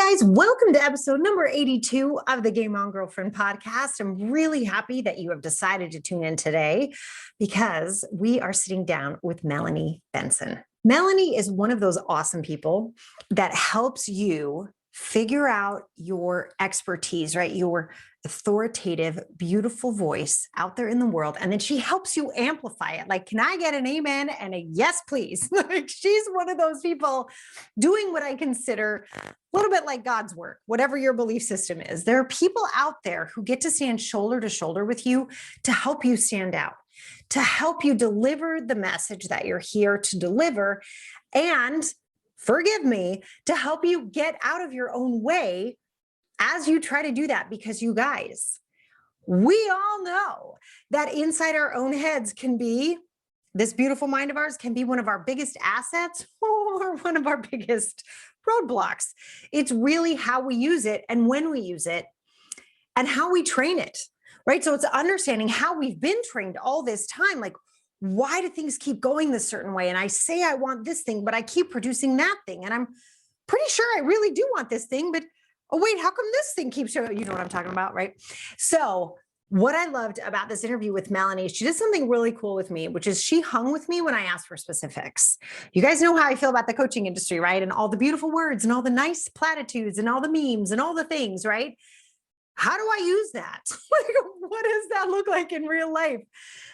guys, welcome to episode number 82 of the Game On Girlfriend podcast. I'm really happy that you have decided to tune in today because we are sitting down with Melanie Benson. Melanie is one of those awesome people that helps you figure out your expertise, right? Your authoritative, beautiful voice out there in the world. And then she helps you amplify it. Like, can I get an amen and a yes, please? Like, she's one of those people doing what I consider a little bit like God's work, whatever your belief system is. There are people out there who get to stand shoulder to shoulder with you to help you stand out, to help you deliver the message that you're here to deliver. And forgive me, to help you get out of your own way as you try to do that. Because you guys, we all know that inside our own heads can be, this beautiful mind of ours can be one of our biggest assets or one of our biggest roadblocks. It's really how we use it and when we use it and how we train it, right? So it's understanding how we've been trained all this time. Like, why do things keep going this certain way? And I say I want this thing, but I keep producing that thing. And I'm pretty sure I really do want this thing, but oh wait, how come this thing keeps showing? You know what I'm talking about, right? So what I loved about this interview with Melanie, she did something really cool with me, which is she hung with me when I asked for specifics. You guys know how I feel about the coaching industry, right? And all the beautiful words and all the nice platitudes and all the memes and all the things, right? How do I use that? Like, what does that look like in real life?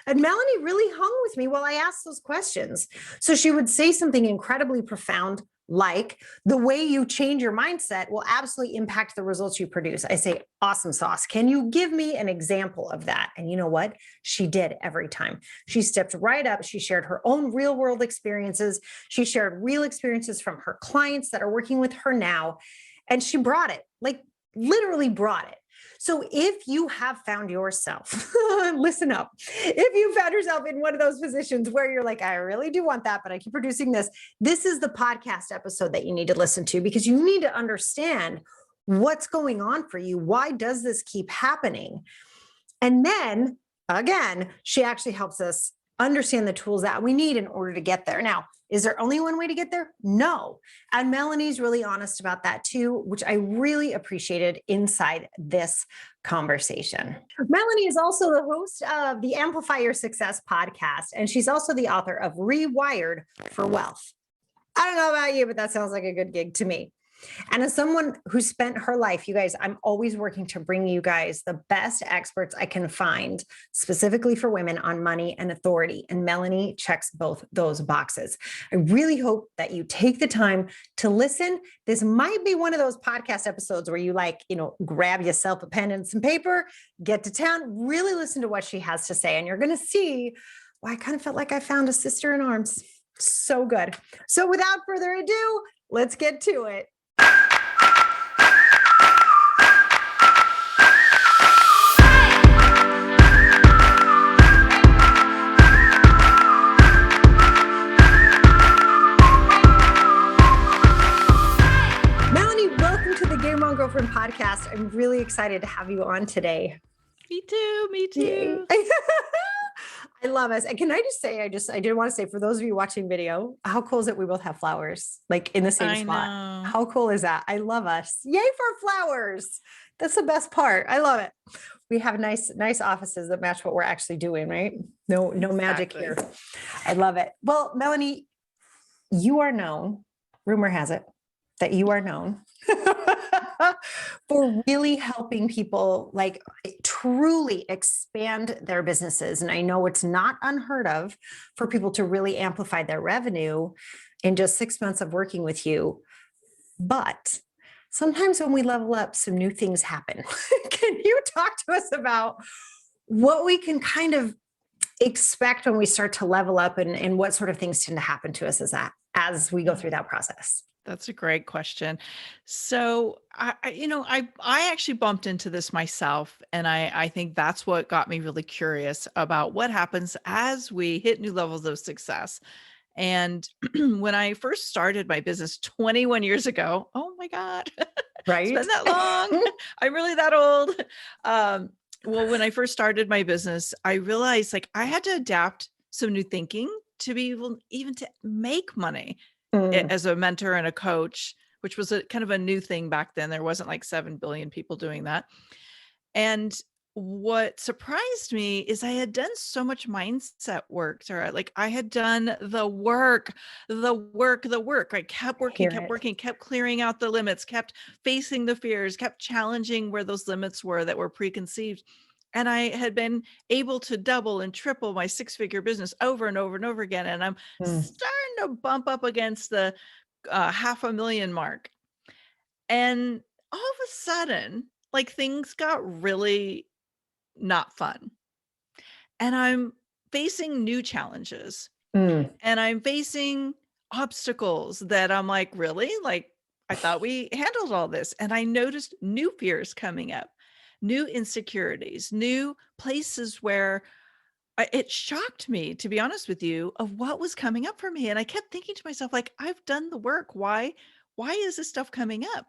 And Melanie really hung with me while I asked those questions. So she would say something incredibly profound, like the way you change your mindset will absolutely impact the results you produce. I say, awesome sauce. Can you give me an example of that? And you know what? She did every time. She stepped right up. She shared her own real world experiences. She shared real experiences from her clients that are working with her now. And she brought it, like literally brought it. So if you have found yourself, listen up, if you found yourself in one of those positions where you're like, I really do want that, but I keep producing this is the podcast episode that you need to listen to, because you need to understand what's going on for you. Why does this keep happening? And then again, she actually helps us understand the tools that we need in order to get there. Now, is there only one way to get there? No. And Melanie's really honest about that too, which I really appreciated inside this conversation. Melanie is also the host of the Amplify Your Success podcast, and she's also the author of Rewired for Wealth. I don't know about you, but that sounds like a good gig to me. And as someone who spent her life, you guys, I'm always working to bring you guys the best experts I can find specifically for women on money and authority. And Melanie checks both those boxes. I really hope that you take the time to listen. This might be one of those podcast episodes where you grab yourself a pen and some paper, get to town, really listen to what she has to say. And you're going to see why I kind of felt like I found a sister in arms. So good. So without further ado, let's get to it. Girlfriend podcast. I'm really excited to have you on today. Me too. I love us. And can I just say, I did want to say for those of you watching video, how cool is it we both have flowers like in the same spot? Know. How cool is that? I love us. Yay for flowers. That's the best part. I love it. We have nice offices that match what we're actually doing, right? No magic here. I love it. Well, Melanie, you are known, rumor has it, that you are known for really helping people like truly expand their businesses. And I know it's not unheard of for people to really amplify their revenue in just 6 months of working with you. But sometimes when we level up, some new things happen. Can you talk to us about what we can kind of expect when we start to level up and what sort of things tend to happen to us as we go through that process? That's a great question. So I actually bumped into this myself, and I think that's what got me really curious about what happens as we hit new levels of success. And when I first started my business 21 years ago, oh my God, right? It's been that long. I'm really that old. Well, when I first started my business, I realized like I had to adapt some new thinking to be able even to make money as a mentor and a coach which was a kind of a new thing back then. There wasn't like 7 billion people doing that. And what surprised me is I had done so much mindset work, Sarah. Like I had done the work, the work. I Hear kept it. working, kept clearing out the limits, kept facing the fears, kept challenging where those limits were that were preconceived. And I had been able to double and triple my 6-figure business over and over and over again. And I'm Mm, starting to bump up against the 500,000 mark. And all of a sudden, like things got really not fun. And I'm facing new challenges mm, and I'm facing obstacles that I'm like, really? Like, I thought we handled all this. And I noticed new fears coming up, new insecurities, new places where it shocked me, to be honest with you, of what was coming up for me. And I kept thinking to myself, like, I've done the work. Why is this stuff coming up?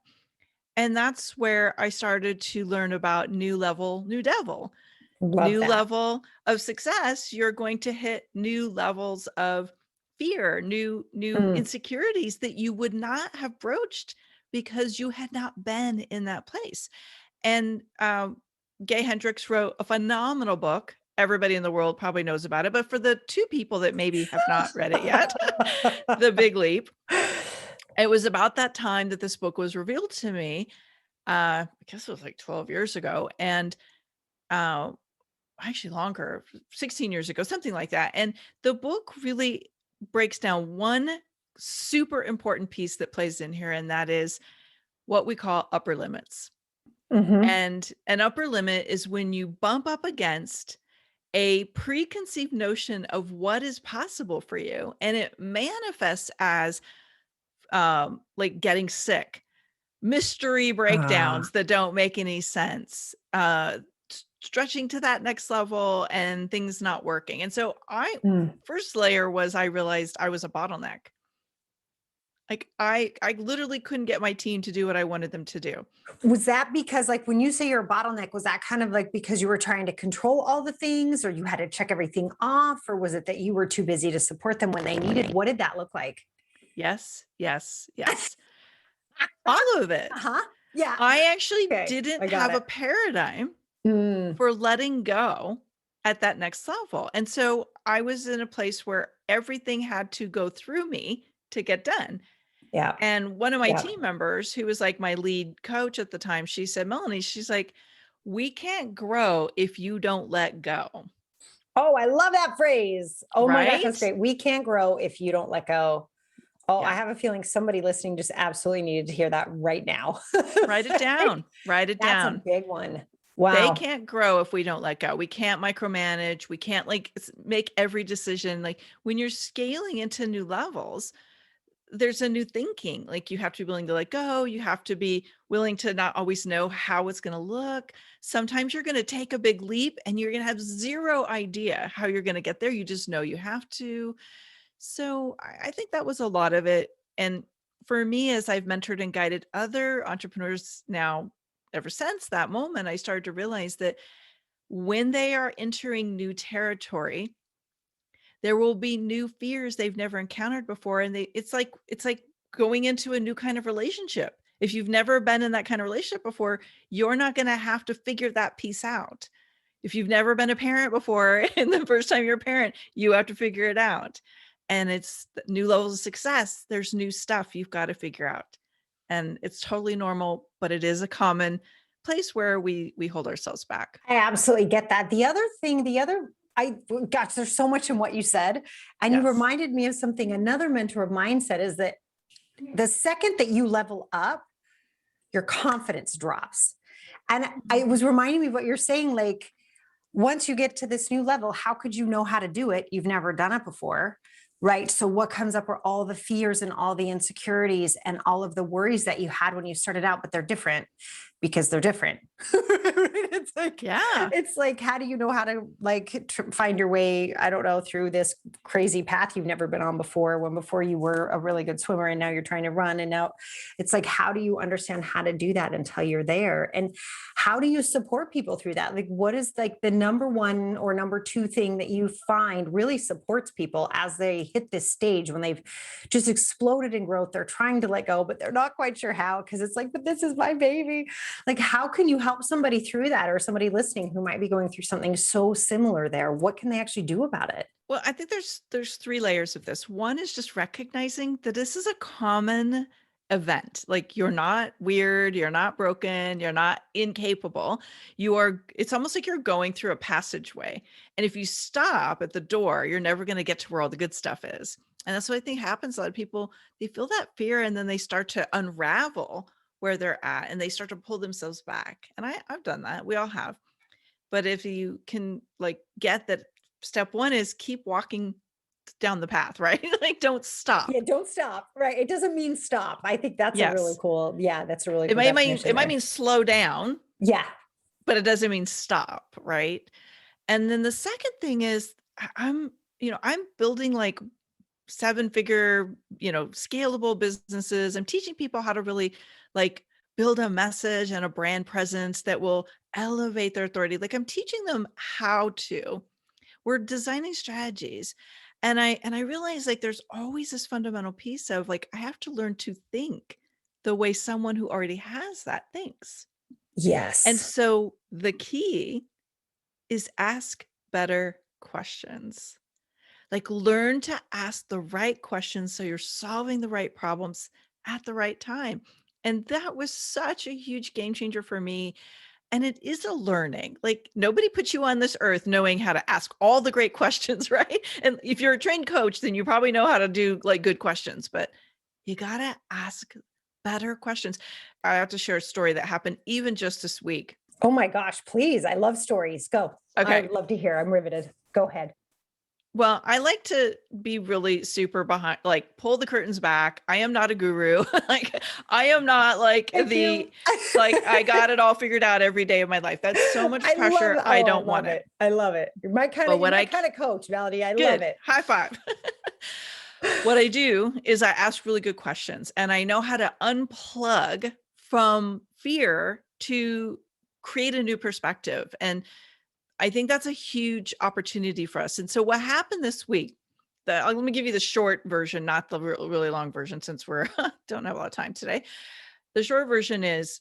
And that's where I started to learn about new level, new devil. love New that. level of success, you're going to hit new levels of fear, new Mm, insecurities that you would not have broached because you had not been in that place. And Gay Hendricks wrote a phenomenal book. Everybody in the world probably knows about it, but for the 2 people that maybe have not read it yet, The Big Leap. It was about that time that this book was revealed to me. I guess it was like 12 years ago, and uh, actually longer, 16 years ago, something like that. And the book really breaks down one super important piece that plays in here, and that is what we call upper limits. hmm And an upper limit is when you bump up against a preconceived notion of what is possible for you, and it manifests as like getting sick, mystery Ah, breakdowns that don't make any sense, stretching to that next level and things not working. And so mm. first layer was I realized I was a bottleneck. Like I literally couldn't get my team to do what I wanted them to do. Was that because, like, when you say you're a bottleneck, was that kind of like because you were trying to control all the things, or you had to check everything off, or was it that you were too busy to support them when they needed? What did that look like? Yes, yes, yes. All of it. Uh-huh. Yeah. I actually Okay. I didn't got have a it. paradigm Mm, for letting go at that next level. And so I was in a place where everything had to go through me to get done. yeah. And one of my Yeah. team members, who was like my lead coach at the time, she said, Melanie, she's like, we can't grow if you don't let go. Oh, I love that phrase. Oh my gosh, that's Right? great. We can't grow if you don't let go. Oh, I Yeah. have a feeling somebody listening just absolutely needed to hear that right now. Write it down. Write it That's a down. big one. They Wow. can't grow if we don't let go. We can't micromanage. We can't like make every decision. Like when you're scaling into new levels, there's a new thinking. Like you have to be willing to let go. You have to be willing to not always know how it's going to look. Sometimes you're going to take a big leap and you're going to have zero idea how you're going to get there. You just know you have to. So I think that was a lot of it. And for me, as I've mentored and guided other entrepreneurs now, ever since that moment, I started to realize that when they are entering new territory, there will be new fears they've never encountered before. And it's like going into a new kind of relationship. If you've never been in that kind of relationship before, you're not going to have to figure that piece out. If you've never been a parent before, and the first time you're a parent, you have to figure it out. And it's new levels of success. There's new stuff you've got to figure out. And it's totally normal, but it is a common place where we hold ourselves back. I absolutely get that. The other thing, I gosh, there's so much in what you said. And you Yes. reminded me of something. Another mentor of mine said is that the second that you level up, your confidence drops. And it Mhm. was reminding me of what you're saying. Like, once you get to this new level, how could you know how to do it? You've never done it before. Right. So, what comes up are all the fears and all the insecurities and all of the worries that you had when you started out, but they're different because they're different. it's like, Yeah. it's like, how do you know how to find your way? I don't know, through this crazy path you've never been on before, when before you were a really good swimmer and now you're trying to run. And now it's like, how do you understand how to do that until you're there? And how do you support people through that? Like, what is like the number one or number two thing that you find really supports people as they hit this stage when they've just exploded in growth. They're trying to let go, but they're not quite sure how, because it's like, but this is my baby. Like, how can you help somebody through that, or somebody listening who might be going through something so similar there? What can they actually do about it? Well, I think there's 3 layers of this. One is just recognizing that this is a common event. Like, you're not weird, you're not broken, you're not incapable. It's almost like you're going through a passageway. And if you stop at the door, you're never going to get to where all the good stuff is. And that's what I think happens. A lot of people, they feel that fear and then they start to unravel where they're at and they start to pull themselves back. And I've done that. We all have. But if you can like get that, step 1 is keep walking down the path, right? Like, don't Yeah, stop. don't stop. Right. It doesn't mean stop. I think that's a really Yes. cool, yeah, that's a really It cool might mean definition it might there. mean slow down, Yeah. but it doesn't mean stop, right? And then the second thing is I'm building like 7-figure, scalable businesses. I'm teaching people how to really like build a message and a brand presence that will elevate their authority. Like, I'm teaching them how to. We're designing strategies. And I realize like there's always this fundamental piece of like I have to learn to think the way someone who already has that thinks. And Yes. so the key is ask better questions. Like, learn to ask the right questions so you're solving the right problems at the right time. And that was such a huge game changer for me. And it is a learning. Like, nobody puts you on this earth knowing how to ask all the great questions, right? And if you're a trained coach, then you probably know how to do like good questions, but you got to ask better questions. I have to share a story that happened even just this week. Oh my gosh, please. I love stories. Go. I Okay. would love to hear. I'm riveted. Go ahead. Well, I like to be really super behind, like pull the curtains back. I am not a guru. Like, I am not like Thank you. like I got it all figured out every day of my life. That's so much I love pressure. it. I Oh, I don't want love it. it. I love it. But You're what my I kind of coach, Melanie. I love good it. high five. What I do is I ask really good questions and I know how to unplug from fear to create a new perspective. And I think that's a huge opportunity for us. And so what happened this week, let me give you the short version, not the really long version, since we're don't have a lot of time today. The short version is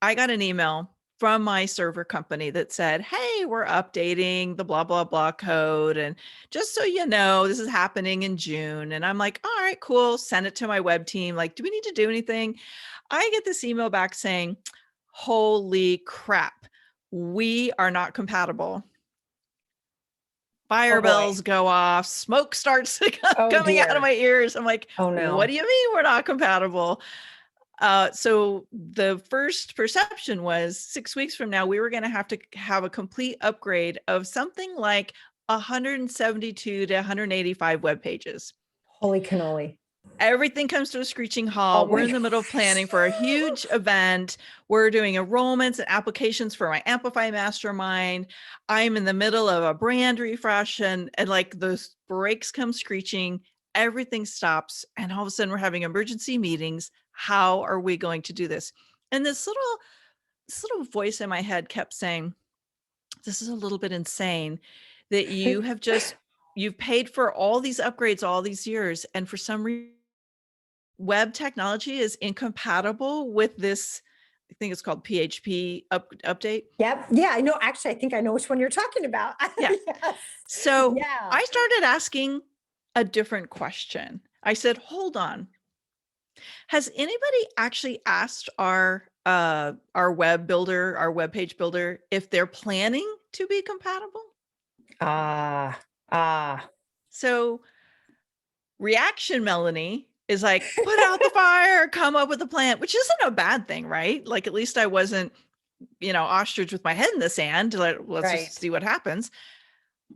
I got an email from my server company that said, "Hey, we're updating the blah, blah, blah code. And just so you know, this is happening in June." And I'm like, all right, cool. Send it to my web team. Like, do we need to do anything? I get this email back saying, "Holy crap, we are not compatible." Oh Fire boy. bells go off, smoke starts Oh coming out of dear. my ears. I'm like, Oh what no. do you mean we're not compatible? So the first perception was 6 weeks from now, we were going to have a complete upgrade of something like 172 to 185 web pages. Holy cannoli. Everything comes to a screeching Oh halt. We're my in the middle of gosh. planning for a huge event. We're doing enrollments and applications for my Amplify Mastermind. I'm in the middle of a brand refresh and like those brakes come screeching. Everything stops. And all of a sudden we're having emergency meetings. How are we going to do this? And this little voice in my head kept saying, this is a little bit insane that you've paid for all these upgrades all these years. And for some reason, web technology is incompatible with this. I think it's called PHP update. Yep. Yeah, I know. Actually, I think I know which one you're talking about. Yeah. Yes. So Yeah. I started asking a different question. I said, hold on. Has anybody actually asked our web builder, our web page builder, if they're planning to be compatible? Ah, ah. So reaction, Melanie, is like, put out the fire, come up with a plan, which isn't a bad thing, right? Like, at least I wasn't, ostrich with my head in the sand. Let's just Right. see what happens.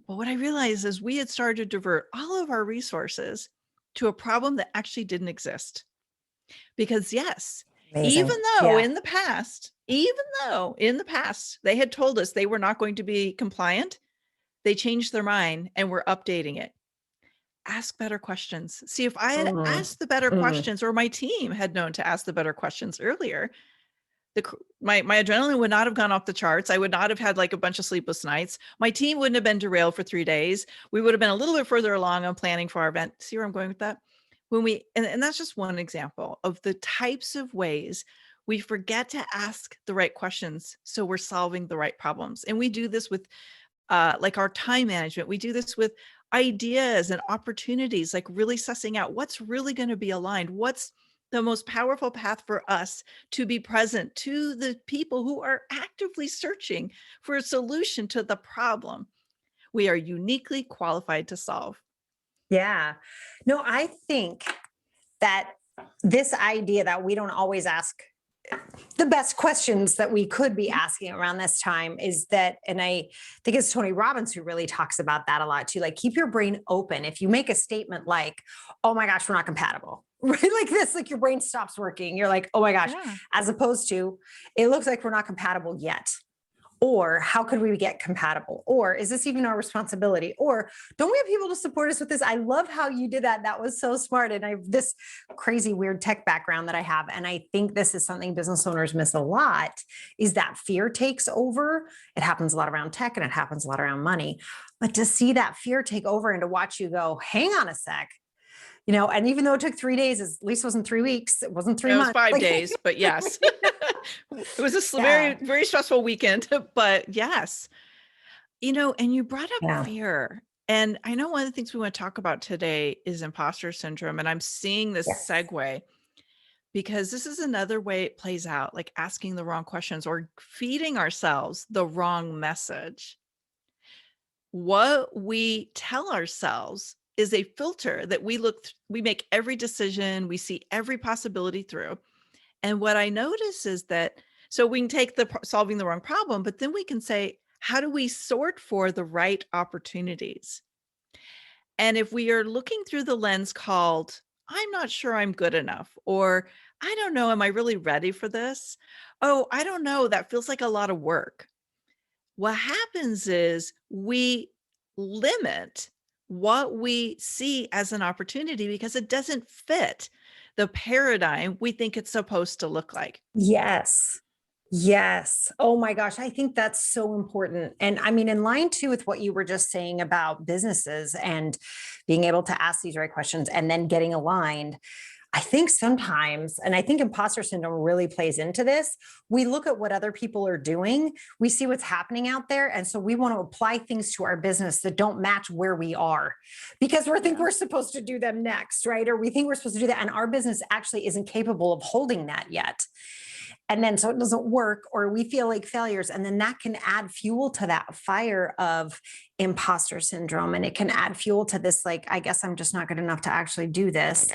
But what I realized is we had started to divert all of our resources to a problem that actually didn't exist. Because yes, Amazing. Yeah. even though in the past they had told us they were not going to be compliant, they changed their mind and we're updating it. Ask better questions. See, if I had Mm, asked the better mm. questions or my team had known to ask the better questions earlier, My adrenaline would not have gone off the charts. I would not have had like a bunch of sleepless nights. My team wouldn't have been derailed for 3 days. We would have been a little bit further along on planning for our event. See where I'm going with that? And that's just one example of the types of ways we forget to ask the right questions, so we're solving the right problems. And we do this with like our time management. We do this with ideas and opportunities, like really sussing out what's really going to be aligned, what's the most powerful path for us to be present to the people who are actively searching for a solution to the problem we are uniquely qualified to solve. Yeah. No, I think that this idea that we don't always ask the best questions that we could be asking around this time is that, and I think it's Tony Robbins who really talks about that a lot too. Like, keep your brain open. If you make a statement like, oh my gosh, we're not compatible, right? Like this, like your brain stops working. You're like, oh my gosh, Yeah. as opposed to, it looks like we're not compatible yet. Or how could we get compatible? Or is this even our responsibility? Or don't we have people to support us with this? I love how you did that. That was so smart. And I have this crazy, weird tech background that I have. And I think this is something business owners miss a lot, is that fear takes over. It happens a lot around tech and it happens a lot around money. But to see that fear take over and to watch you go, hang on a sec, and even though it took 3 days, at least it wasn't 3 weeks, it wasn't 3 It was months. 5 days, but yes. It was a very, Yeah. very stressful weekend, but yes. And you brought up Yeah. fear. And I know one of the things we want to talk about today is imposter syndrome. And I'm seeing this Yes. segue because this is another way it plays out, like asking the wrong questions or feeding ourselves the wrong message. What we tell ourselves is a filter that we make every decision, we see every possibility through. And what I notice is that, so we can take the solving the wrong problem, but then we can say, how do we sort for the right opportunities? And if we are looking through the lens called, I'm not sure I'm good enough, or I don't know, am I really ready for this? Oh, I don't know, that feels like a lot of work. What happens is we limit what we see as an opportunity because it doesn't fit the paradigm we think it's supposed to look like. Yes. Yes. Oh my gosh. I think that's so important. And I mean, in line too with what you were just saying about businesses and being able to ask these right questions and then getting aligned. I think sometimes, and I think imposter syndrome really plays into this, we look at what other people are doing, we see what's happening out there. And so we want to apply things to our business that don't match where we are because we think Yeah. we're supposed to do them next, right? Or we think we're supposed to do that. And our business actually isn't capable of holding that yet. And then so it doesn't work, or we feel like failures. And then that can add fuel to that fire of imposter syndrome. And it can add fuel to this, like, I guess I'm just not good enough to actually do this.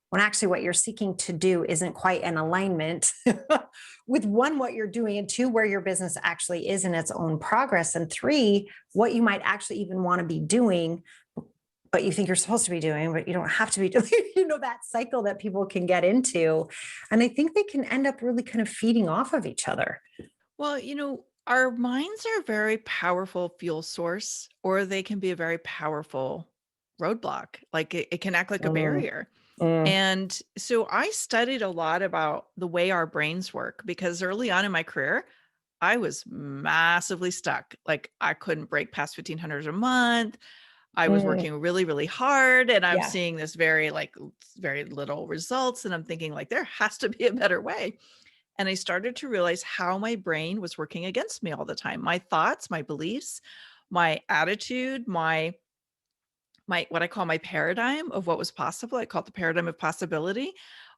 When actually what you're seeking to do isn't quite in alignment with one, what you're doing, and two, where your business actually is in its own progress, and three, what you might actually even want to be doing, but you think you're supposed to be doing, but you don't have to be doing, that cycle that people can get into. And I think they can end up really kind of feeding off of each other. Well, our minds are a very powerful fuel source, or they can be a very powerful roadblock. Like it can act like a Mm, barrier. mm, And so I studied a lot about the way our brains work because early on in my career, I was massively stuck. Like I couldn't break past 1,500 a month. I was mm. working really, really hard and I'm Yeah. seeing this very little results. And I'm thinking like, there has to be a better way. And I started to realize how my brain was working against me all the time. My thoughts, my beliefs, my attitude, my what I call my paradigm of what was possible. I call it the paradigm of possibility.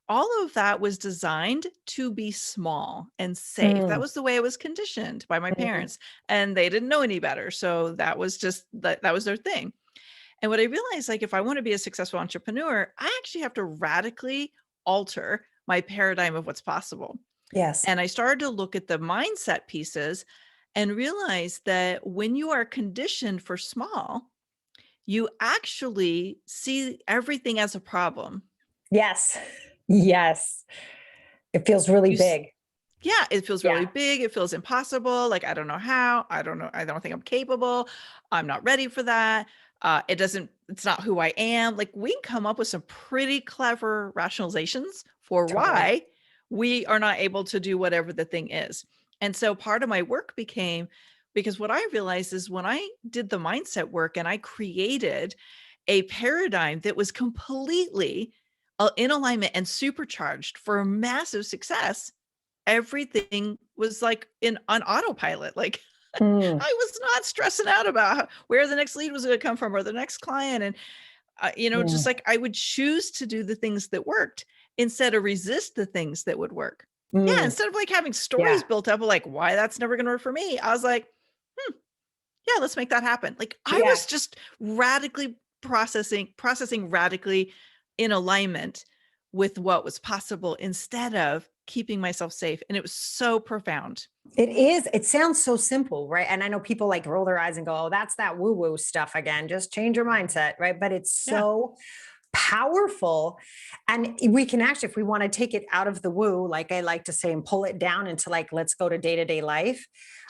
All of that was designed to be small and safe. That Mm, was the way I was conditioned by my mm. parents, and they didn't know any better. So that was just that was their thing. And what I realized, like, if I want to be a successful entrepreneur, I actually have to radically alter my paradigm of what's possible. Yes. And I started to look at the mindset pieces and realize that when you are conditioned for small, you actually see everything as a problem. Yes. Yes. It feels really You s big. Yeah, it feels really Yeah. big, it feels impossible, like, I don't know how, I don't know, I don't think I'm capable, I'm not ready for that, it's not who I am, like, we can come up with some pretty clever rationalizations for Totally. why we are not able to do whatever the thing is. And so part of my work became, because what I realized is when I did the mindset work and I created a paradigm that was completely in alignment and supercharged for massive success, everything was like on autopilot. Like Mm, I was not stressing out about where the next lead was going to come from or the next client. And, just mm, like I would choose to do the things that worked instead of resist the things that would work. Yeah. mm. Instead of like having stories Yeah. built up of like why that's never going to work for me, I was like, yeah, let's make that happen. Like I Yeah. was just radically processing radically in alignment with what was possible instead of keeping myself safe. And it was so profound. It is. It sounds so simple, right? And I know people like roll their eyes and go, oh, that's that woo woo stuff again. Just change your mindset, right? But it's Yeah. so powerful. And we can actually, if we want to take it out of the woo, like I like to say, and pull it down into like, let's go to day to day life.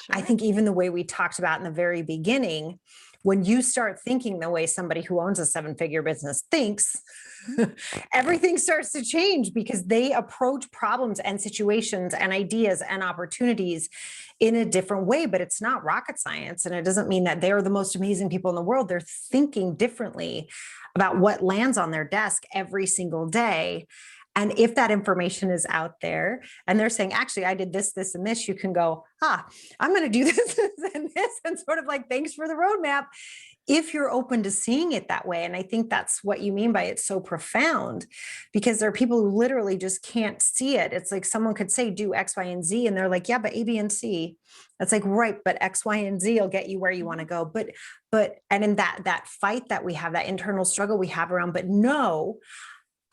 I Sure. think even the way we talked about in the very beginning, when you start thinking the way somebody who owns a 7-figure business thinks, Mhm. everything starts to change because they approach problems and situations and ideas and opportunities in a different way. But it's not rocket science. And it doesn't mean that they're the most amazing people in the world. They're thinking differently about what lands on their desk every single day. And if that information is out there and they're saying, actually, I did this, this, and this, you can go, I'm going to do this, this, and this, and sort of like, thanks for the roadmap, if you're open to seeing it that way. And I think that's what you mean by it's so profound, because there are people who literally just can't see it. It's like someone could say, do X, Y, and Z. And they're like, yeah, but A, B, and C. That's like, right. But X, Y, and Z will get you where you want to go. And in that fight that we have, that internal struggle we have around, but no,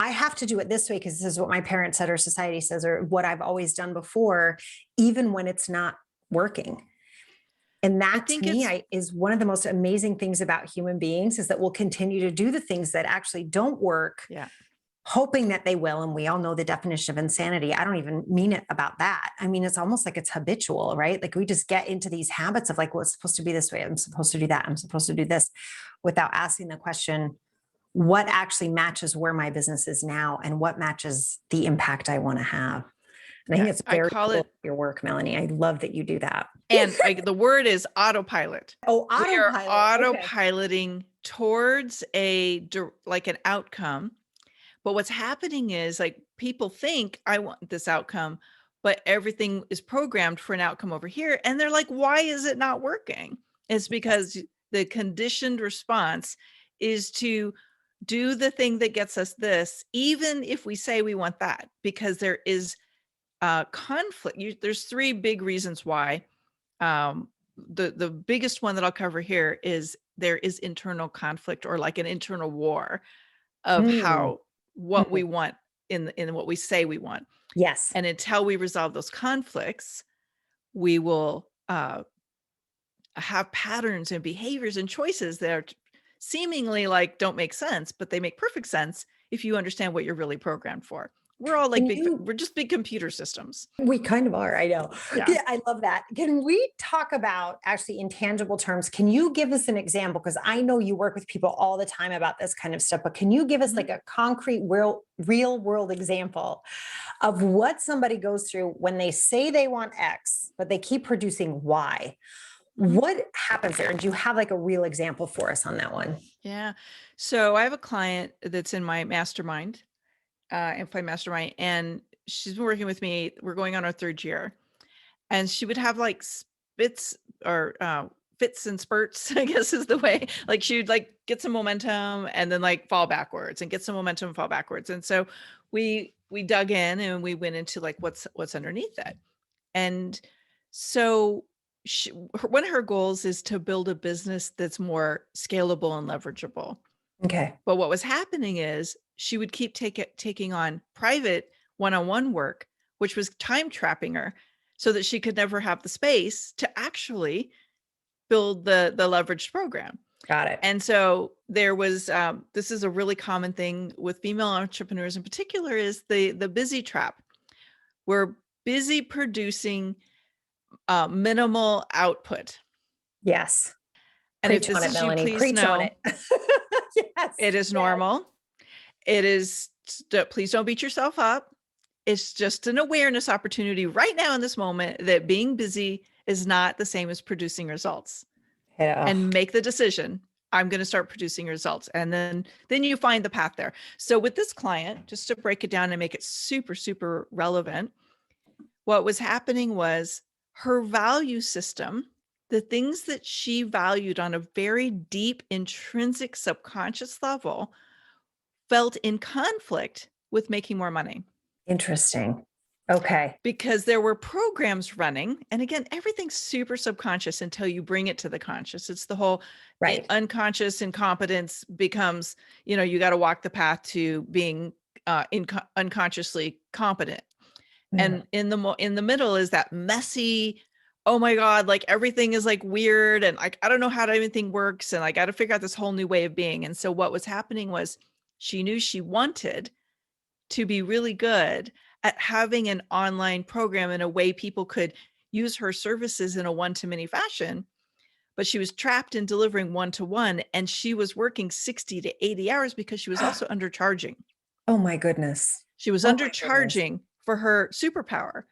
I have to do it this way because this is what my parents said or society says or what I've always done before, even when it's not working. And I that to think me it's is one of the most amazing things about human beings is that we'll continue to do the things that actually don't work, yeah. hoping that they will. And we all know the definition of insanity. I don't even mean it about that. I mean, it's almost like it's habitual, right? Like we just get into these habits of like, well, it's supposed to be this way. I'm supposed to do that. I'm supposed to do this without asking the question, what actually matches where my business is now and what matches the impact I want to have. And I think Yeah. it's I very call cool it, your work, Melanie. I love that you do that. and the word is autopilot. Oh, We are autopilot. Okay. autopiloting towards like an outcome. But what's happening is like people think I want this outcome, but everything is programmed for an outcome over here. And they're like, why is it not working? It's Yes. because the conditioned response is to do the thing that gets us this, even if we say we want that, because there is conflict. There's three big reasons why. Um, the biggest one that I'll cover here is there is internal conflict or like an internal war of Mm, how what we mm. want in what we say we want. Yes. And until we resolve those conflicts, we will have patterns and behaviors and choices that are seemingly like don't make sense, but they make perfect sense if you understand what you're really programmed for. We're all like Can you we're just big computer systems. We kind of are. I know. Yeah. Yeah, I love that. Can we talk about actually in tangible terms? Can you give us an example? Because I know you work with people all the time about this kind of stuff, but can you give us Mhm. like a concrete, real world example of what somebody goes through when they say they want X, but they keep producing Y? Mhm. What happens there? And do you have like a real example for us on that one? Yeah. So I have a client that's in my mastermind, Amplify Mastermind, and she's been working with me. We're going on our third year. And she would have like spits or fits and spurts, I guess is the way. Like she would like get some momentum and then like fall backwards and get some momentum and fall backwards. And so we dug in and we went into like what's underneath that. And so one of her goals is to build a business that's more scalable and leverageable. Okay. But what was happening is she would keep taking on private one-on-one work, which was time trapping her so that she could never have the space to actually build the leveraged program. Got it. And so there was this is a really common thing with female entrepreneurs in particular is the busy trap. We're busy producing minimal output. Yes. And if Preach on this it, is you, Melanie. please Preach on know it. Yes. it is Yes. normal. It is, please don't beat yourself up. It's just an awareness opportunity right now in this moment that being busy is not the same as producing results, Yeah. and make the decision. I'm going to start producing results. And then you find the path there. So with this client, just to break it down and make it super, super relevant, what was happening was her value system, the things that she valued on a very deep, intrinsic, subconscious level, felt in conflict with making more money Interesting. Okay. because there were programs running. And again, everything's super subconscious until you bring it to the conscious. It's the whole Right. unconscious incompetence becomes, you got to walk the path to being unconsciously competent. Yeah. And in the middle is that messy, oh my God, like everything is like weird. And like, I don't know how anything works. And I got to figure out this whole new way of being. And so what was happening was she knew she wanted to be really good at having an online program in a way people could use her services in a one-to-many fashion, but she was trapped in delivering one-to-one, and she was working 60 to 80 hours because she was also undercharging. Oh my goodness. She was Oh my goodness. undercharging for her superpower.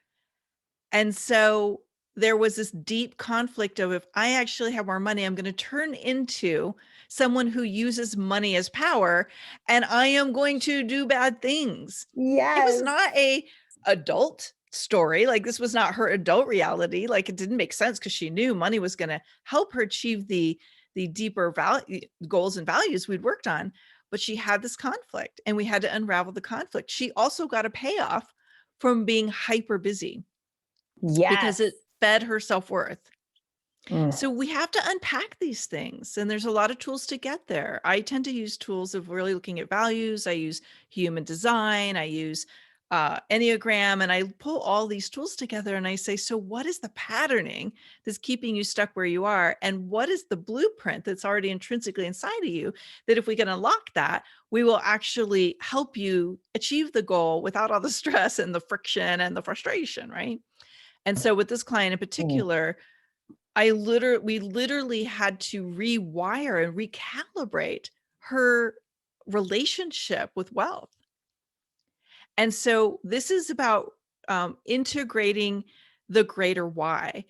And so there was this deep conflict of, if I actually have more money, I'm going to turn into someone who uses money as power, and I am going to do bad things. It was Yes. not a adult story. Like, this was not her adult reality. Like, it didn't make sense because she knew money was going to help her achieve the deeper value goals and values we'd worked on. But she had this conflict, and we had to unravel the conflict. She also got a payoff from being hyper busy Yes. because it fed her self-worth. Mm. So we have to unpack these things, and there's a lot of tools to get there. I tend to use tools of really looking at values. I use human design. I use Enneagram, and I pull all these tools together and I say, so what is the patterning that's keeping you stuck where you are? And what is the blueprint that's already intrinsically inside of you that if we can unlock that, we will actually help you achieve the goal without all the stress and the friction and the frustration, right? And so with this client in Mm. particular, we literally had to rewire and recalibrate her relationship with wealth. And so this is about integrating the greater why.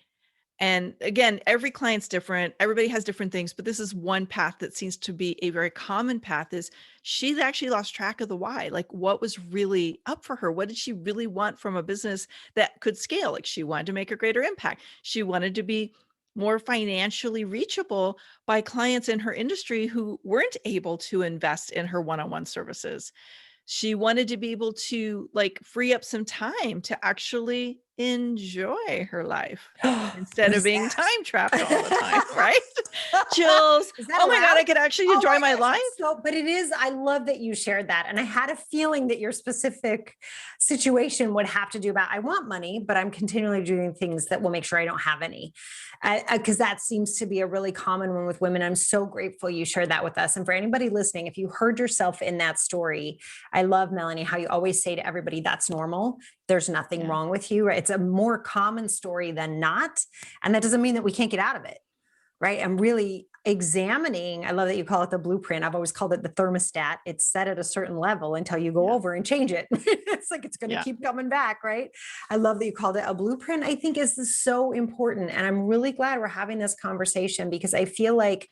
And again, every client's different. Everybody has different things, but this is one path that seems to be a very common path. Is she's actually lost track of the why. Like, what was really up for her? What did she really want from a business that could scale? Like, she wanted to make a greater impact. She wanted to be more financially reachable by clients in her industry who weren't able to invest in her one-on-one services. She wanted to be able to like free up some time to actually enjoy her life instead of Was being time trapped all the time, that? right? Chills. Is that Oh my God, allowed? I could actually Oh enjoy my my gosh, life. it's so, but it is, I love that you shared that. And I had a feeling that your specific situation would have to do about, I want money, but I'm continually doing things that will make sure I don't have any. Because that seems to be a really common one with women. I'm so grateful you shared that with us. And for anybody listening, if you heard yourself in that story, I love, Melanie, how you always say to everybody, that's normal. There's nothing Yeah. wrong with you. Right? It's a more common story than not. And that doesn't mean that we can't get out of it. Right. I'm really examining. I love that you call it the blueprint. I've always called it the thermostat. It's set at a certain level until you go Yeah. over and change it. It's like it's going to Yeah. keep coming back. Right. I love that you called it a blueprint. I think is so important. And I'm really glad we're having this conversation because I feel like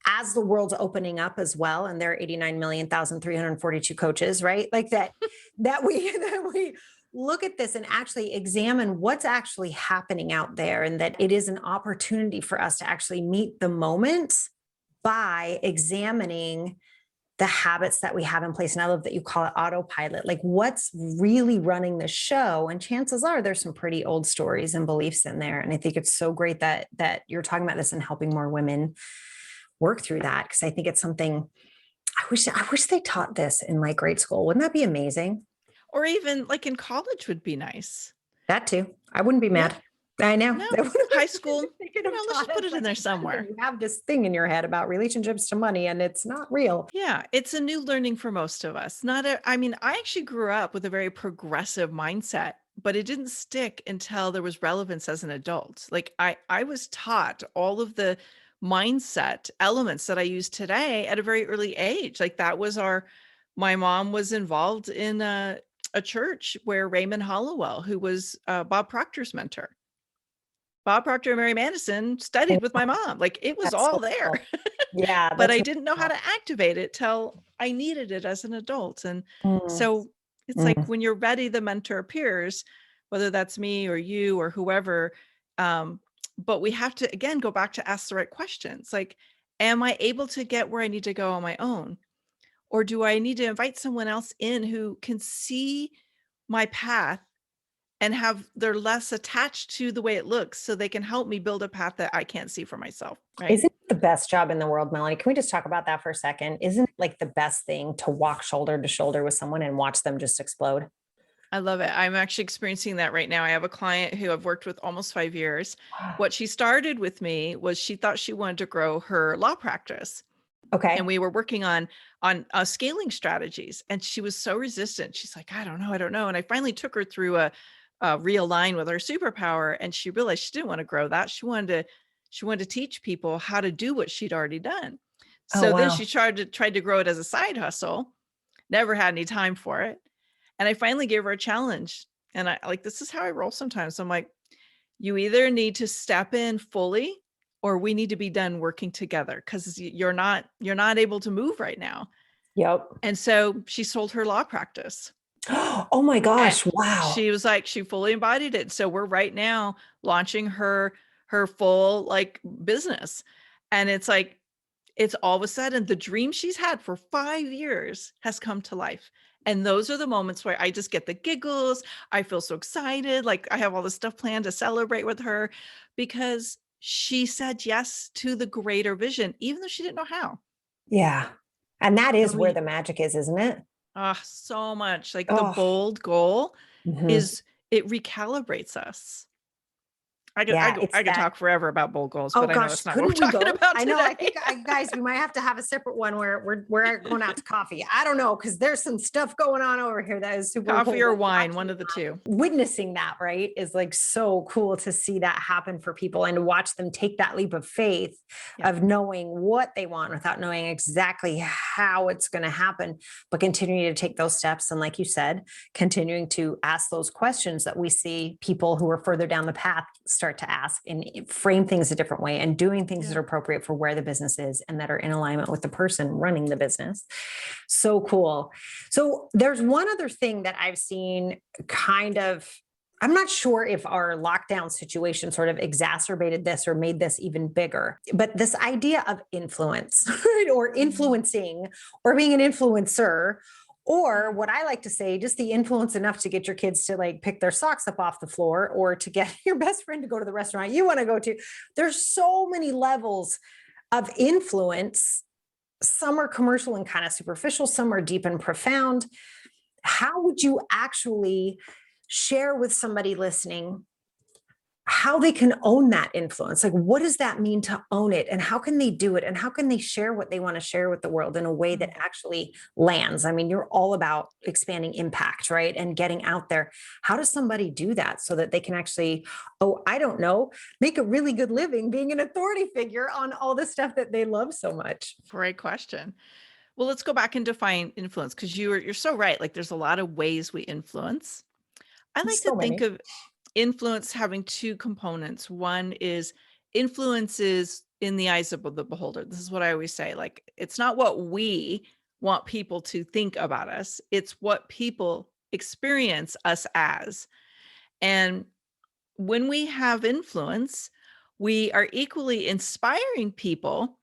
as the world's opening up as well, and there are 89,342 coaches, right? Like that we look at this and actually examine what's actually happening out there, and that it is an opportunity for us to actually meet the moment by examining the habits that we have in place. And I love that you call it autopilot, like what's really running the show. And chances are there's some pretty old stories and beliefs in there. And I think it's so great that you're talking about this and helping more women work through that. Because I think it's something I wish they taught this in like grade school. Wouldn't that be amazing? Or even like in college would be nice. That too. I wouldn't be Yeah. mad. I know. No, They would've- high school, they could have let's taught just put us, it in like, there you said, when somewhere. you have this thing in your head about relationships to money and it's not real. Yeah, it's a new learning for most of us. I mean, I actually grew up with a very progressive mindset, but it didn't stick until there was relevance as an adult. Like I was taught all of the mindset elements that I use today at a very early age. Like that was my mom was involved in a church where Raymond Hollowell, who was Bob Proctor's mentor, Bob Proctor and Mary Madison studied with my mom. Like it was That's all so there, cool. Yeah, but that's I really didn't know how cool. to activate it till I needed it as an adult. And Mm, so it's like mm. when you're ready, the mentor appears, whether that's me or you or whoever. Um, but we have to, again, go back to ask the right questions. Like, am I able to get where I need to go on my own? Or do I need to invite someone else in who can see my path and they're less attached to the way it looks so they can help me build a path that I can't see for myself, right? Isn't it the best job in the world, Melanie? Can we just talk about that for a second? Isn't it like the best thing to walk shoulder to shoulder with someone and watch them just explode? I love it. I'm actually experiencing that right now. I have a client who I've worked with almost 5 years. What she started with me was she thought she wanted to grow her law practice. And Okay. we were working on scaling strategies, and she was so resistant. She's like, I don't know. And I finally took her through a realign with her superpower, and she realized she didn't want to grow that. She wanted to teach people how to do what she'd already done. Oh, So then wow. she tried to grow it as a side hustle. Never had any time for it. And I finally gave her a challenge. And I like, this is how I roll sometimes. I'm like, you either need to step in fully or we need to be done working together because you're not able to move right now. Yep. And so she sold her law practice. Oh my And gosh. Wow. she was like, she fully embodied it. So we're right now launching her full like business. And it's like, it's all of a sudden the dream she's had for 5 years has come to life. And those are the moments where I just get the giggles. I feel so excited. Like I have all this stuff planned to celebrate with her because she said yes to the greater vision, even though she didn't know how. Yeah. And that And is where we, the magic is, isn't it? so much like the Oh, bold goal mhm. is it recalibrates us. Yeah. It's I could that. talk forever about bold goals, Oh but I know gosh, that's not what we're couldn't we talking both? about I know. I today. think, guys, we might have to have a separate one where we're going out to coffee. I don't know because there's some stuff going on over here that is super Coffee cool. or But wine, one watching of the two. witnessing that, right, is like so cool to see that happen for people and to watch them take that leap of faith Yeah. of knowing what they want without knowing exactly how it's going to happen, but continuing to take those steps. And like you said, continuing to ask those questions that we see people who are further down the path start to ask and frame things a different way and doing things Yeah. that are appropriate for where the business is and that are in alignment with the person running the business. So cool. So there's one other thing that I've seen kind of, I'm not sure if our lockdown situation sort of exacerbated this or made this even bigger, but this idea of influence, right? Or Mhm. influencing or being an influencer, or what I like to say, just the influence enough to get your kids to like pick their socks up off the floor or to get your best friend to go to the restaurant you want to go to. There's so many levels of influence. Some are commercial and kind of superficial, some are deep and profound. How would you actually share with somebody listening how they can own that influence? Like, what does that mean to own it? And how can they do it? And how can they share what they want to share with the world in a way that Mm. actually lands? I mean, you're all about expanding impact, right? And getting out there. How does somebody do that so that they can actually, oh, I don't know, make a really good living being an authority figure on all the stuff that they love so much? Great question. Well, let's go back and define influence because you're so right. Like there's a lot of ways we influence. I like to So think many. of influence having two components. One is influences in the eyes of the beholder. This is what I always say. Like it's not what we want people to think about us. It's what people experience us as. And when we have influence, we are equally inspiring people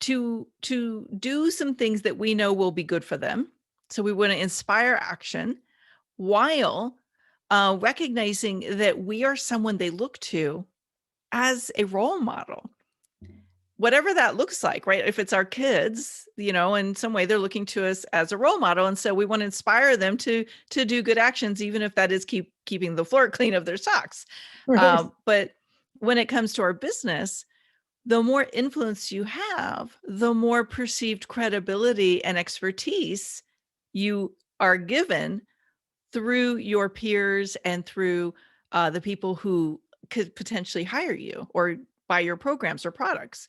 to do some things that we know will be good for them. So we want to inspire action while recognizing that we are someone they look to as a role model, whatever that looks like, right? If it's our kids, in some way they're looking to us as a role model, and so we want to inspire them to do good actions, even if that is keeping the floor clean of their socks. Right. But when it comes to our business, the more influence you have, the more perceived credibility and expertise you are given through your peers and through the people who could potentially hire you or buy your programs or products.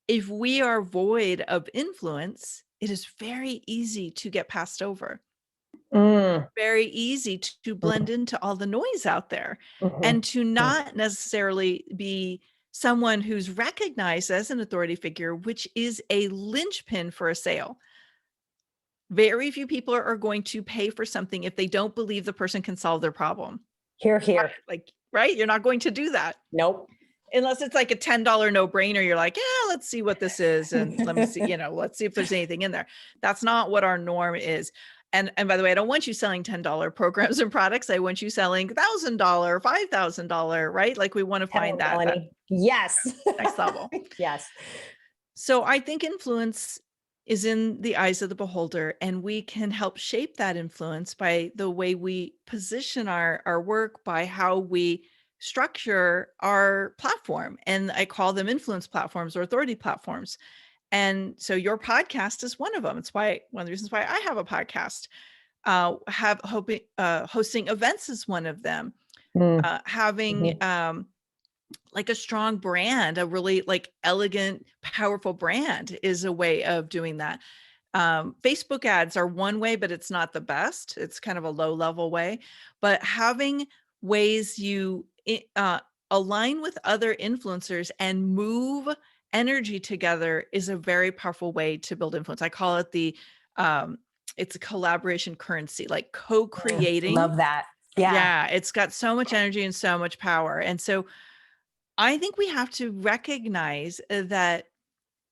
If we are void of influence, it is very easy to get passed over. Mm, Very easy to blend into all the noise out there, mhm, and to mm. not necessarily be someone who's recognized as an authority figure, which is a linchpin for a sale. Very few people are going to pay for something if they don't believe the person can solve their problem. Here, Right, here. like, right? You're not going to do that. Nope. Unless it's like a $10 no-brainer, you're like, "Yeah, let's see what this is, and let me see, let's see if there's anything in there." That's not what our norm is. And by the way, I don't want you selling $10 programs and products. I want you selling $1,000, $5,000, right? Like, we wanna find Hello, that Melanie. Yes. next level. Yes. So I think influence is in the eyes of the beholder, and we can help shape that influence by the way we position our work, by how we structure our platform. And I call them influence platforms or authority platforms. And so your podcast is one of them. It's why one of the reasons why I have a podcast. Hosting events is one of them. Mm, Having mhm. like a strong brand, a really like elegant, powerful brand is a way of doing that. Facebook ads are one way, but it's not the best. It's kind of a low level way. But having ways you align with other influencers and move energy together is a very powerful way to build influence. I call it um, it's a collaboration currency, like co-creating. Love that. Yeah. Yeah, it's got so much energy and so much power. And so I think we have to recognize that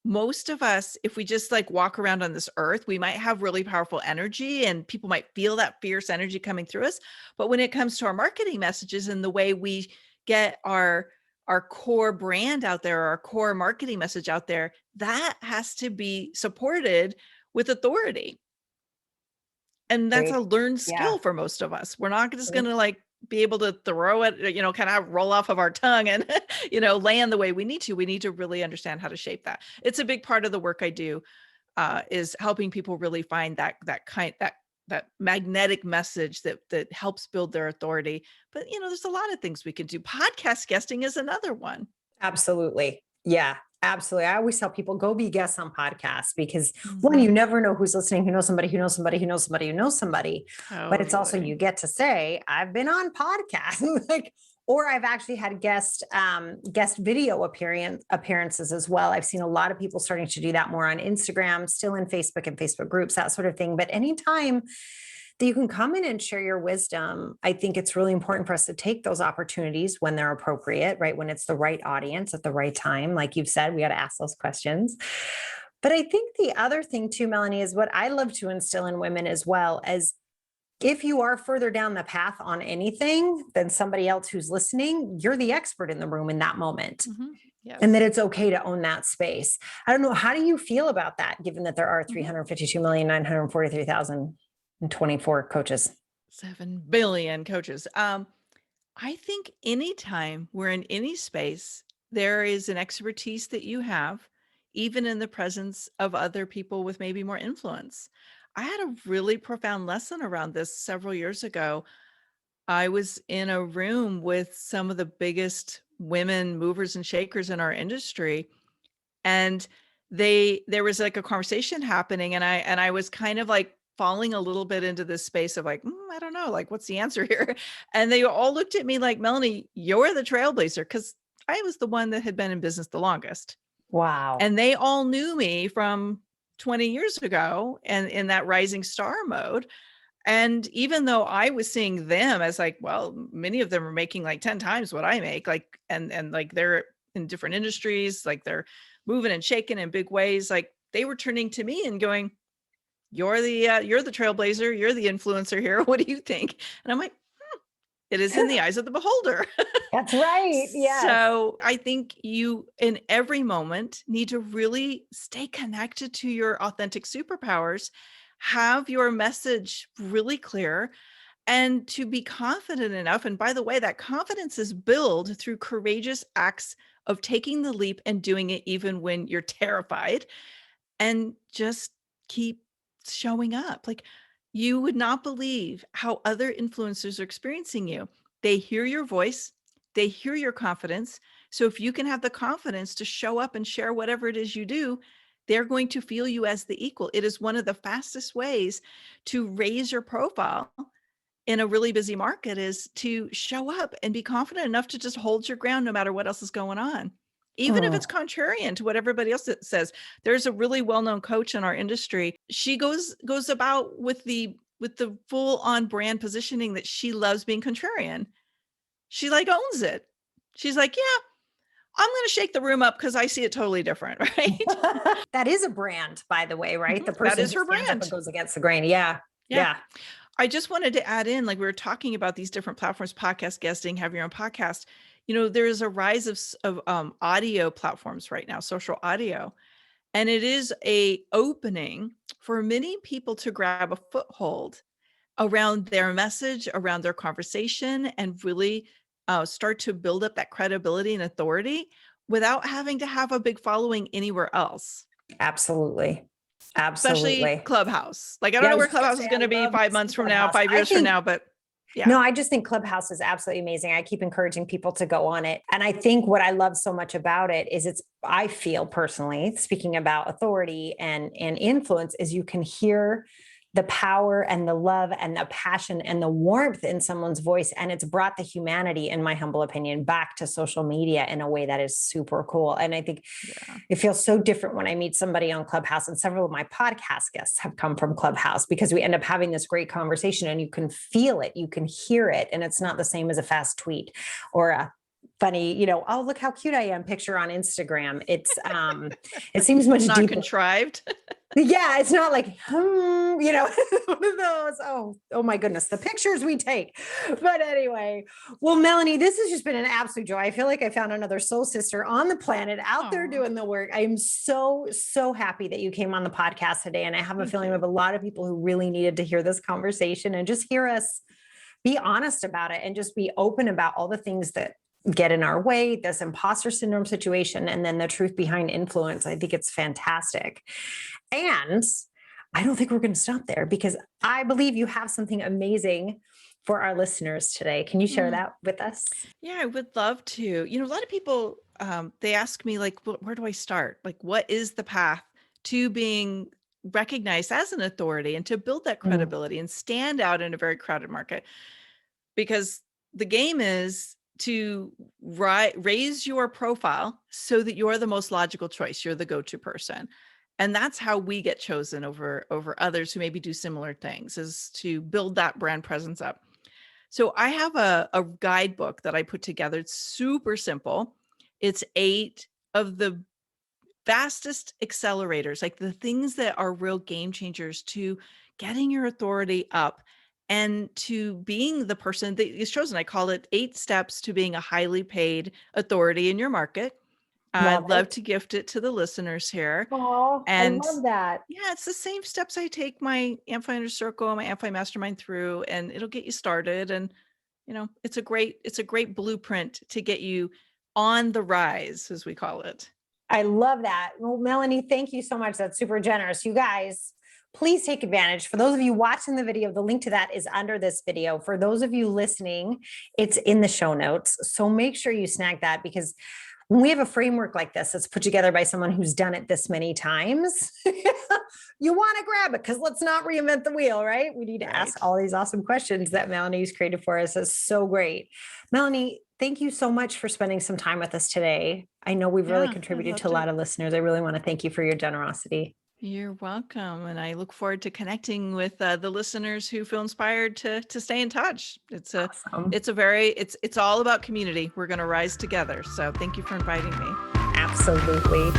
most of us, if we just like walk around on this earth, we might have really powerful energy and people might feel that fierce energy coming through us. But when it comes to our marketing messages and the way we get our core brand out there, our core marketing message out there, that has to be supported with authority. And that's a Great. learned Yeah. skill for most of us. We're not just gonna, like, be able to throw it, kinda roll off of our tongue and, land the way we need to. We need to really understand how to shape that. It's a big part of the work I do, is helping people really find that magnetic message that helps build their authority. But, there's a lot of things we can do. Podcast guesting is another one. Absolutely. Yeah, absolutely. I always tell people go be guests on podcasts because one, you Mhm. never know who's listening, who knows somebody, who knows somebody, who knows somebody, who knows somebody. But it's also Totally. you get to say, I've been on podcasts, like, or I've actually had guest video appearances as well. I've seen a lot of people starting to do that more on Instagram, still in Facebook and Facebook groups, that sort of thing. But anytime that you can come in and share your wisdom, I think it's really important for us to take those opportunities when they're appropriate, right? When it's the right audience at the right time. Like you've said, we got to ask those questions. But I think the other thing too, Melanie, is what I love to instill in women as well as if you are further down the path on anything than somebody else who's listening, you're the expert in the room in that moment. Mhm. And that Yes. it's okay to own that space. I don't know. How do you feel about that, given that there are Mhm. 352,943,024 coaches? 7 billion coaches. I think anytime we're in any space, there is an expertise that you have, even in the presence of other people with maybe more influence. I had a really profound lesson around this several years ago. I was in a room with some of the biggest women movers and shakers in our industry, and there was like a conversation happening, and I was kind of like falling a little bit into this space of like, I don't know, like what's the answer here? And they all looked at me like, Melanie, you're the trailblazer, because I was the one that had been in business the longest. Wow. And they all knew me from 20 years ago and in that rising star mode. And even though I was seeing them as like, well, many of them are making like 10 times what I make, like, and like they're in different industries, like they're moving and shaking in big ways, like they were turning to me and going, you're the trailblazer, you're the influencer here. What do you think? And I'm like, it is in the eyes of the beholder. That's right. Yes. So I think you, in every moment, need to really stay connected to your authentic superpowers, have your message really clear, and to be confident enough. And by the way, that confidence is built through courageous acts of taking the leap and doing it even when you're terrified, and just keep showing up. Like, you would not believe how other influencers are experiencing you. They hear your voice, they hear your confidence. So if you can have the confidence to show up and share whatever it is you do, they're going to feel you as the equal. It is one of the fastest ways to raise your profile in a really busy market, is to show up and be confident enough to just hold your ground no matter what else is going on. Even if Mm. it's contrarian to what everybody else says. There's a really well-known coach in our industry. She goes about with the full on brand positioning that she loves being contrarian. She like owns it. She's like, yeah, I'm going to shake the room up because I see it totally different, right? That is a brand, by the way, right? The That person is who her stands up and brand. goes against the grain. Yeah. Yeah. Yeah. I just wanted to add in, like we were talking about these different platforms, podcast guesting, have your own podcast. You know, there is a rise of audio platforms right now, social audio, and it is a opening for many people to grab a foothold around their message, around their conversation, and really start to build up that credibility and authority without having to have a big following anywhere else, Absolutely. especially Absolutely. Clubhouse. Like, I don't Yeah, I know was where just gonna Clubhouse say is I going to be love 5 using months from now, Clubhouse. 5 years from now, but yeah. No, I just think Clubhouse is absolutely amazing. I keep encouraging people to go on it. And I think what I love so much about it is I feel personally, speaking about authority and influence, is you can hear the power and the love and the passion and the warmth in someone's voice. And it's brought the humanity, in my humble opinion, back to social media in a way that is super cool. And I think Yeah. it feels so different when I meet somebody on Clubhouse, and several of my podcast guests have come from Clubhouse, because we end up having this great conversation and you can feel it, you can hear it. And it's not the same as a fast tweet or a funny, oh, look how cute I am picture on Instagram. It seems much Not deeper. contrived. Yeah, it's not like, one of those. Oh my goodness, the pictures we take. But anyway, well, Melanie, this has just been an absolute joy. I feel like I found another soul sister on the planet out there Aw. doing the work. I am so, so happy that you came on the podcast today. And I have a Thank feeling you. we have a lot of people who really needed to hear this conversation and just hear us be honest about it and just be open about all the things that get in our way, this imposter syndrome situation, and then the truth behind influence. I think it's fantastic. And I don't think we're going to stop there, because I believe you have something amazing for our listeners today. Can you share that with us? Yeah, I would love to. A lot of people, they ask me, like, where do I start? Like, what is the path to being recognized as an authority and to build that Mm. credibility and stand out in a very crowded market? Because the game is to raise your profile so that you're the most logical choice. You're the go-to person. And that's how we get chosen over others who maybe do similar things, is to build that brand presence up. So I have a guidebook that I put together. It's super simple. It's 8 of the fastest accelerators, like the things that are real game changers to getting your authority up and to being the person that is chosen. I call it 8 steps to being a highly paid authority in your market. Love I'd love it. to gift it to the listeners here. Oh, I And love that. yeah, it's the same steps I take my Amplify Inner Circle, my Amplify Mastermind through, and it'll get you started. And it's a great blueprint to get you on the rise, as we call it. I love that. Well, Melanie, thank you so much. That's super generous. You guys, please take advantage. For those of you watching the video, the link to that is under this video. For those of you listening, it's in the show notes. So make sure you snag that, because when we have a framework like this that's put together by someone who's done it this many times, you want to grab it, because let's not reinvent the wheel, right? We need to ask all these awesome questions that Melanie's created for us. It's so great. Melanie, thank you so much for spending some time with us today. I know we've really Yeah, I contributed to a loved lot it. of listeners. I really want to thank you for your generosity. You're welcome. And I look forward to connecting with the listeners who feel inspired to stay in touch. It's Awesome. it's all about community. We're going to rise together. So thank you for inviting me. Absolutely.